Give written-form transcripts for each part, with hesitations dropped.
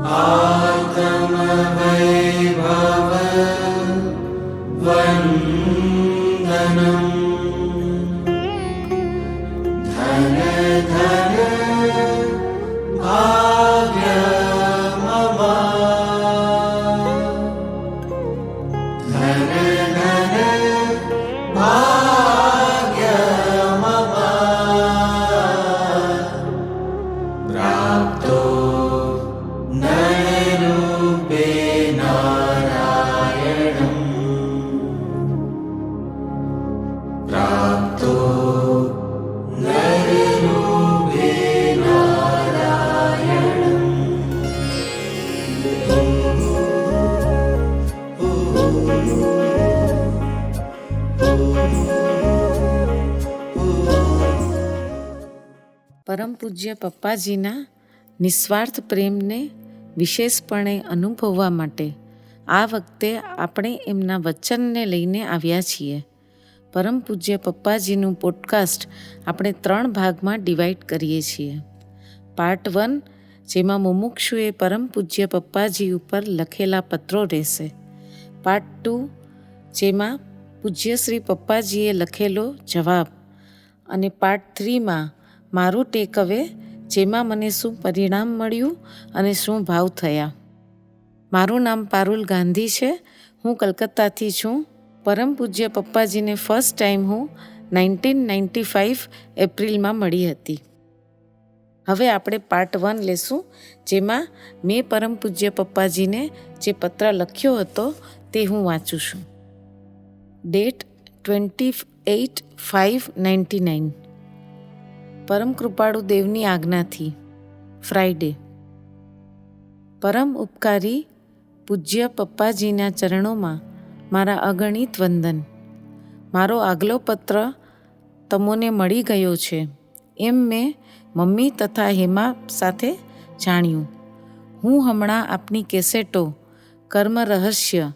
आत्मवैभव वन्दनम् धन धन भाग्यमवा धन धन भाग्यमवा प्राप्तो नररूपे नारायणम् प्राप्तो नररूपे नारायणम्। પરમ પૂજ્ય પપ્પાજીના નિસ્વાર્થ પ્રેમને વિશેષપણે અનુભવવા માટે આ વખતે આપણે એમના વચનને લઈને આવ્યા છીએ. પરમ પૂજ્ય પપ્પાજીનું પોડકાસ્ટ આપણે 3 ભાગમાં ડિવાઈડ કરીએ છીએ. પાર્ટ 1 જેમાં મુમુક્ષુએ પરમ પૂજ્ય પપ્પાજી ઉપર લખેલા પત્રો રહેશે. પાર્ટ 2 જેમાં પૂજ્ય શ્રી પપ્પાજીએ લખેલો જવાબ, અને પાર્ટ 3માં મારું ટેક અવે, જેમાં મને શું પરિણામ મળ્યું અને શું ભાવ થયા. મારું નામ પારુલ ગાંધી છે. હું કલકત્તાથી છું. પરમ પૂજ્ય પપ્પાજીને ફર્સ્ટ ટાઈમ હું 1995 એપ્રિલમાં મળી હતી. હવે આપણે પાર્ટ 1 લેશું, જેમાં મેં પરમ પૂજ્ય પપ્પાજીને જે પત્ર લખ્યો હતો તે હું વાંચું છું. ડેટ 28/5/99. પરમ કૃપાળુ દેવની આજ્ઞાથી ફ્રાઈડે. પરમ ઉપકારી પૂજ્ય પપ્પાજીના ચરણોમાં મારા અગણિત વંદન. મારો આગલો પત્ર તમોને મળી ગયો છે એમ મેં મમ્મી તથા હેમા સાથે જાણ્યું. હું હમણાં આપની કેસેટો કર્મ રહસ્ય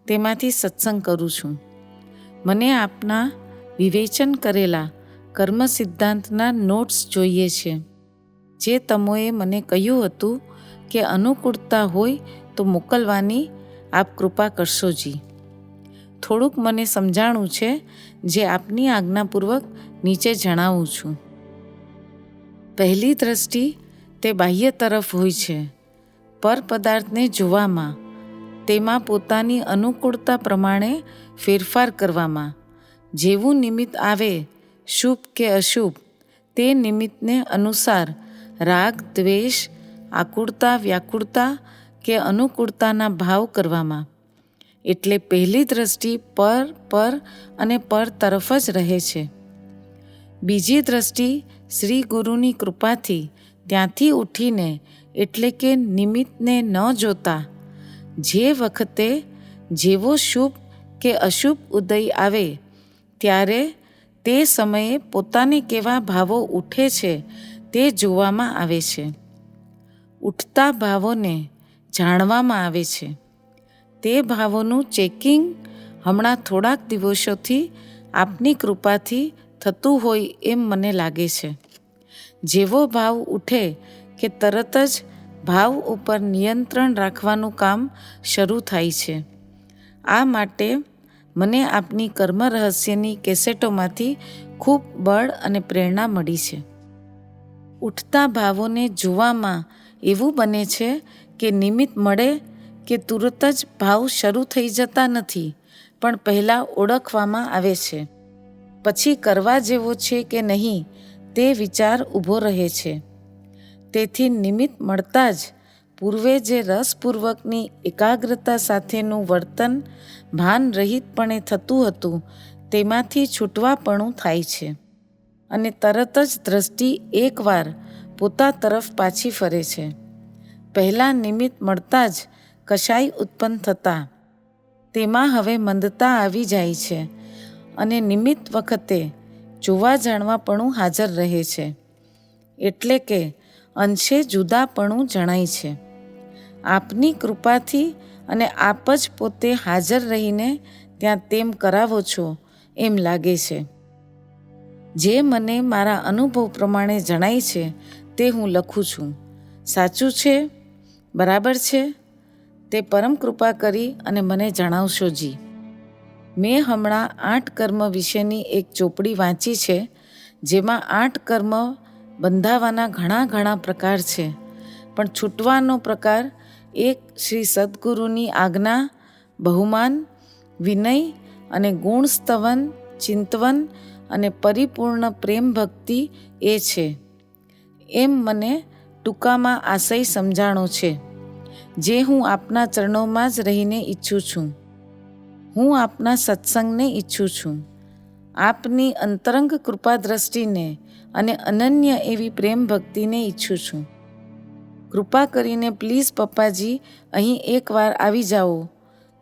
તેમાંથી સત્સંગ કરું છું. મને આપના વિવેચન કરેલા કર્મ સિદ્ધાંતના નોટ્સ જોઈએ છે, જે તમોએ મને કહ્યું હતું કે અનુકૂળતા હોય તો મોકલવાની આપ કૃપા કરશોજી. થોડુંક મને સમજાણું છે, જે આપની આજ્ઞાપૂર્વક નીચે જણાવું છું. પહેલી દ્રષ્ટિ તે બાહ્ય તરફ હોય છે. પર પદાર્થને જોવામાં, તેમાં પોતાની અનુકૂળતા પ્રમાણે ફેરફાર કરવામાં, જેવું નિમિત્ત આવે શુભ કે અશુભ, તે નિમિત્તને અનુસાર રાગ દ્વેષ, આકુળતા વ્યાકુળતા કે અનુકૂળતાના ભાવ કરવામાં. એટલે પહેલી દ્રષ્ટિ પર અને પર તરફ જ રહે છે. બીજી દ્રષ્ટિ શ્રી ગુરુની કૃપાથી ત્યાંથી ઉઠીને, એટલે કે નિમિત્તને ન જોતા, જે વખતે જેવો શુભ કે અશુભ ઉદય આવે ત્યારે તે સમયે પોતાને કેવા ભાવો ઉઠે છે તે જોવામાં આવે છે. ઉઠતા ભાવોને જાણવામાં આવે છે. તે ભાવોનું ચેકિંગ હમણાં થોડાક દિવસોથી આપની કૃપાથી થતું હોય એમ મને લાગે છે. જેવો ભાવ ઉઠે કે તરત જ ભાવ ઉપર નિયંત્રણ રાખવાનું કામ શરૂ થાય છે. આ માટે મને આપની કર્મ રહસ્યની કેસેટોમાંથી ખૂબ બળ અને પ્રેરણા મળી છે. ઉઠતા ભાવોને જોવામાં એવું બને છે કે નિમિત્ત મળે કે તુરત જ ભાવ શરૂ થઈ જતા નથી, પણ પહેલાં ઓળખવામાં આવે છે. પછી કરવા જેવો છે કે નહીં તે વિચાર ઊભો રહે છે. તેથી નિમિત્ત મળતા જ પૂર્વે જે રસપૂર્વકની એકાગ્રતા સાથેનું વર્તન ભાન રહિતપણે થતું હતું તેમાંથી છૂટવાપણું થાય છે, અને તરત જ દ્રષ્ટિ એકવાર પોતા તરફ પાછી ફરે છે. પહેલાં નિમિત્ત મળતા જ કશાય ઉત્પન્ન થતા, તેમાં હવે મંદતા આવી જાય છે, અને નિમિત્ત વખતે જોવા જાણવાપણું હાજર રહે છે. એટલે કે અંશે જુદાપણું જણાય છે. આપની કૃપાથી અને આપ જ પોતે હાજર રહીને ત્યાં તેમ કરાવો છો એમ લાગે છે. જે મને મારા અનુભવ પ્રમાણે જણાય છે તે હું લખું છું. સાચું છે બરાબર છે? તે પરમ કૃપા કરી અને મને જણાવશો જી. મેં હમણાં 8 કર્મ વિશેની એક ચોપડી વાંચી છે, જેમાં 8 કર્મ બંધાવાના ઘણા પ્રકાર છે, પણ છૂટવાનો પ્રકાર એક શ્રી સદગુરુની આજ્ઞા, બહુમાન, વિનય અને ગુણ સ્તવન, ચિંતવન અને પરિપૂર્ણ પ્રેમ ભક્તિ એ છે. એમ મને ટૂંકામાં આશય સમજાણો છે, જે હું આપના ચરણોમાં જ રહીને ઈચ્છું છું. હું આપના સત્સંગને ઈચ્છું છું, આપની અંતરંગ કૃપા દ્રષ્ટિને અને અનન્ય એવી પ્રેમ ભક્તિને ઈચ્છું છું. કૃપા કરીને પ્લીઝ પપ્પાજી અહીં એકવાર આવી જાઓ,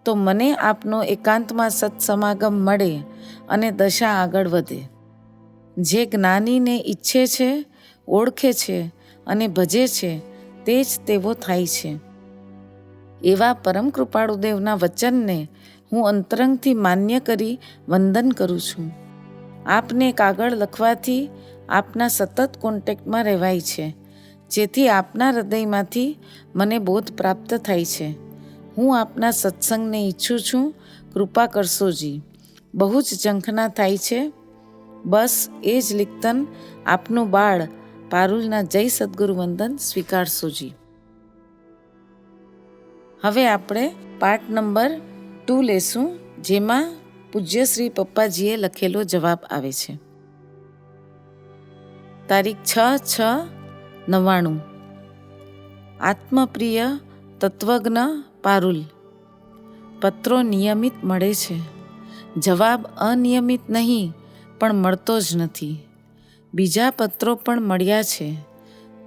તો મને આપનો એકાંતમાં સત્સમાગમ મળે અને દશા આગળ વધે. જે જ્ઞાનીને ઈચ્છે છે, ઓળખે છે અને ભજે છે, તે જ તેવો થાય છે. એવા પરમ કૃપાળુદેવના વચનને હું અંતરંગથી માન્ય કરી વંદન કરું છું. આપને કાગળ લખવાથી આપના સતત કોન્ટેક્ટમાં રહેવાય છે, જેથી આપના હૃદયમાંથી મને બોધ પ્રાપ્ત થાય છે. હું આપના સત્સંગને ઈચ્છું છું, કૃપા કરશોજી. બહુ જ ઝંખના થાય છે. બસ એ જ લિખતન આપનું બાળ પારુલના જય સદગુરુ વંદન સ્વીકારશોજી. હવે આપણે પાર્ટ નંબર 2 લેશું, જેમાં પૂજ્ય શ્રી પપ્પાજીએ લખેલો જવાબ આવે છે. તારીખ 6/6/99. આત્મપ્રિય તત્વજ્ઞ પારુલ. પત્રો નિયમિત મળે છે, જવાબ અનિયમિત નહીં પણ મળતો જ નથી. બીજા પત્રો પણ મળ્યા છે,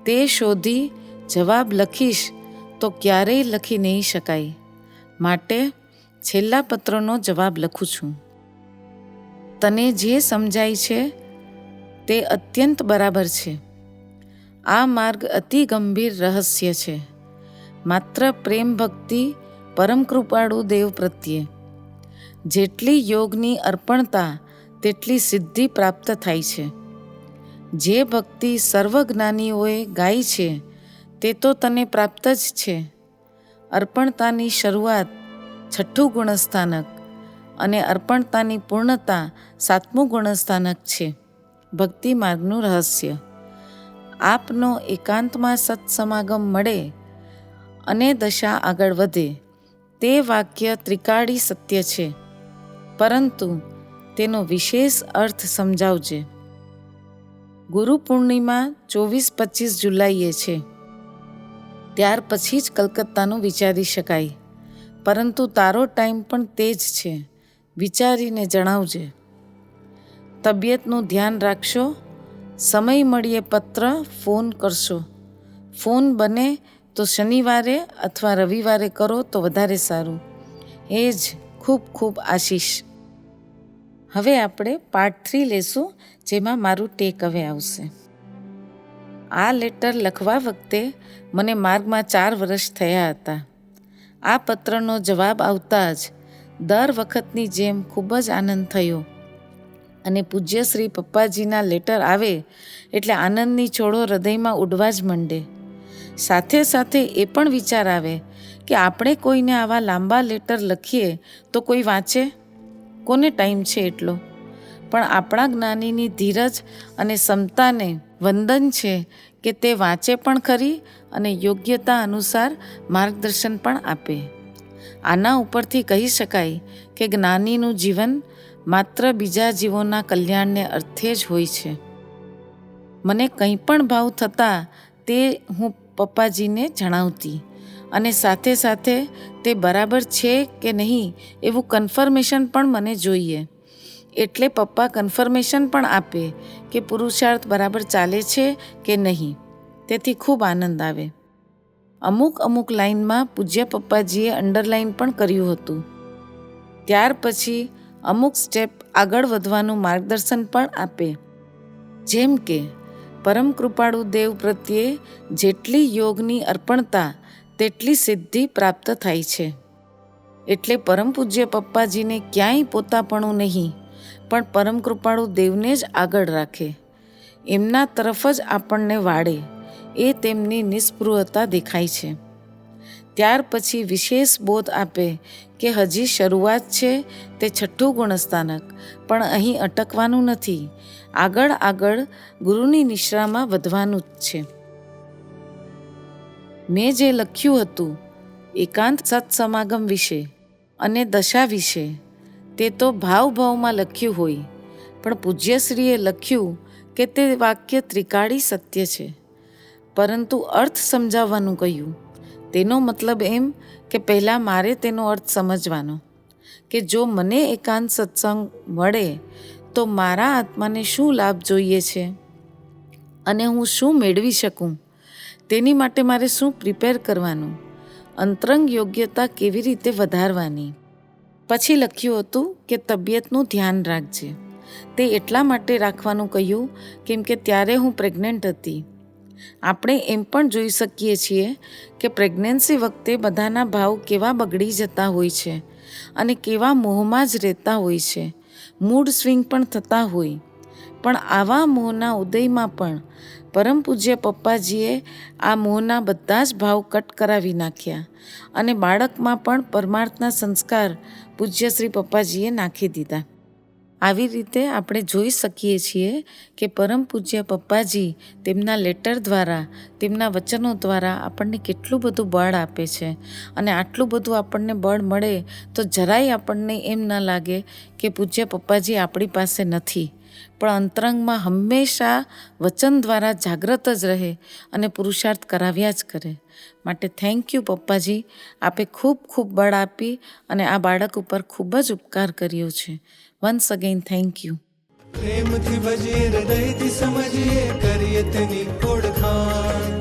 તે શોધી જવાબ લખીશ તો ક્યારેય લખી નહીં શકાય, માટે છેલ્લા પત્રનો જવાબ લખું છું. તને જે સમજાય છે તે અત્યંત બરાબર છે. આ માર્ગ અતિ ગંભીર રહસ્ય છે. માત્ર પ્રેમ ભક્તિ પરમ કૃપાળુ દેવ પ્રત્યે. જેટલી યોગની અર્પણતા તેટલી સિદ્ધિ પ્રાપ્ત થાય છે. જે ભક્તિ સર્વજ્ઞાનીઓએ ગાઈ છે તે તો તને પ્રાપ્ત જ છે. અર્પણતાની શરૂઆત 6ઠું ગુણસ્થાનક અને અર્પણતાની પૂર્ણતા 7મું ગુણસ્થાનક છે. ભક્તિ માર્ગનું રહસ્ય. આપનો એકાંતમાં સત્સમાગમ મળે અને દશા આગળ વધે, તે વાક્ય ત્રિકાળી સત્ય છે, પરંતુ તેનો વિશેષ અર્થ સમજાવજે. ગુરુ પૂર્ણિમા 24-25 જુલાઈએ છે. ત્યાર પછી જ કલકત્તાનું વિચારી શકાય, પરંતુ તારો ટાઈમ પણ તે જ છે. વિચારીને જણાવજે. તબિયતનું ધ્યાન રાખશો. સમય મળીએ પત્ર, ફોન કરશો. ફોન બને તો શનિવારે અથવા રવિવારે કરો તો વધારે સારું. એ જ ખૂબ ખૂબ આશીષ. હવે આપણે પાર્ટ 3 લેશું, જેમાં મારું ટેક અવે આવશે. આ લેટર લખવા વખતે મને માર્ગમાં 4 વર્ષ થયા હતા. આ પત્રનો જવાબ આવતા જ દર વખતની જેમ ખૂબ જ આનંદ થયો, અને પૂજ્ય શ્રી પપ્પાજીના લેટર આવે એટલે આનંદની છોડો હૃદયમાં ઉડવા જ માંડે. સાથે સાથે એ પણ વિચાર આવે કે આપણે કોઈને આવા લાંબા લેટર લખીએ તો કોઈ વાંચે? કોને ટાઈમ છે એટલો? પણ આપણા જ્ઞાનીની ધીરજ અને ક્ષમતાને વંદન છે કે તે વાંચે પણ ખરી અને યોગ્યતા અનુસાર માર્ગદર્શન પણ આપે. આના ઉપરથી કહી શકાય કે જ્ઞાનીનું જીવન માત્ર બીજા જીવોના કલ્યાણને અર્થે જ હોય છે. મને કંઈ પણ ભાવ થતાં તે હું પપ્પાજીને જણાવતી, અને સાથે સાથે તે બરાબર છે કે નહીં એવું કન્ફર્મેશન પણ મને જોઈએ. એટલે પપ્પા કન્ફર્મેશન પણ આપે કે પુરુષાર્થ બરાબર ચાલે છે કે નહીં. તેથી ખૂબ આનંદ આવે. અમુક લાઇનમાં પૂજ્ય પપ્પાજીએ અંડરલાઇન પણ કર્યું હતું. ત્યાર પછી અમુક સ્ટેપ આગળ વધવાનું માર્ગદર્શન પણ આપે, જેમ કે પરમ કૃપાળુ દેવ પ્રત્યે જેટલી યોગની અર્પણતા તેટલી સિદ્ધિ પ્રાપ્ત થાય છે. એટલે પરમ પૂજ્ય પપ્પાજીને ક્યાંય પોતાપણું નહીં, પણ પરમ કૃપાળુ દેવને જ આગળ રાખે. એમના તરફ જ આપણને વાળે, એ તેમની નિસ્પૃહતા દેખાય છે. ત્યાર પછી વિશેષ બોધ આપે કે હજી શરૂઆત છે, તે 6ઠ્ઠું ગુણસ્થાનક, પણ અહીં અટકવાનું નથી, આગળ આગળ ગુરુની નિશ્રામાં વધવાનું જ છે. મેં જે લખ્યું હતું એકાંત સત્સમાગમ વિશે અને દશા વિશે, તે તો ભાવભાવમાં લખ્યું હોય, પણ પૂજ્યશ્રીએ લખ્યું કે તે વાક્ય ત્રિકાળી સત્ય છે, પરંતુ અર્થ સમજાવવાનું કહ્યું. તેનો મતલબ એમ કે પહેલાં મારે તેનો અર્થ સમજવાનો કે જો મને એકાંત સત્સંગ મળે તો મારા આત્માને શું લાભ જોઈએ છે અને હું શું મેળવી શકું, તેની માટે મારે શું પ્રિપેર કરવાનું, અંતરંગ યોગ્યતા કેવી રીતે વધારવાની. પછી લખ્યું હતું કે તબિયતનું ધ્યાન રાખજે. તે એટલા માટે રાખવાનું કહ્યું કેમ કે ત્યારે હું પ્રેગ્નન્ટ હતી. આપણે એમ પણ જોઈ શકીએ છીએ કે પ્રેગ્નન્સી વખતે બધાના ભાવ કેવા બગડી જતા હોય છે અને કેવા મોહમાં જ રહેતા હોય છે, મૂડ સ્વિંગ પણ થતા હોય. પણ આવા મોહના ઉદયમાં પણ પરમ પૂજ્ય પપ્પાજીએ આ મોહના બધા જ ભાવ કટ કરાવી નાખ્યા અને બાળકમાં પણ પરમાર્થના સંસ્કાર પૂજ્ય શ્રી પપ્પાજીએ નાખી દીધા. આવી રીતે આપણે જોઈ શકીએ છીએ કે પરમ પૂજ્ય પપ્પાજી તેમના લેટર દ્વારા, તેમના વચનો દ્વારા આપણને કેટલું બધું બળ આપે છે. અને આટલું બધું આપણને બળ મળે તો જરાય આપણને એમ ન લાગે કે પૂજ્ય પપ્પાજી આપણી પાસે નથી, પણ અંતરંગમાં હંમેશા વચન દ્વારા જાગ્રત જ રહે અને પુરુષાર્થ કરાવ્યા જ કરે. માટે થેન્ક યુ પપ્પાજી, આપે ખૂબ ખૂબ બળ આપી અને આ બાળક ઉપર ખૂબ જ ઉપકાર કર્યો છે. Once again thank you. પ્રેમથી ભજીએ હૃદયથી સમજીએ કરીએ તેની ઓળખાણ.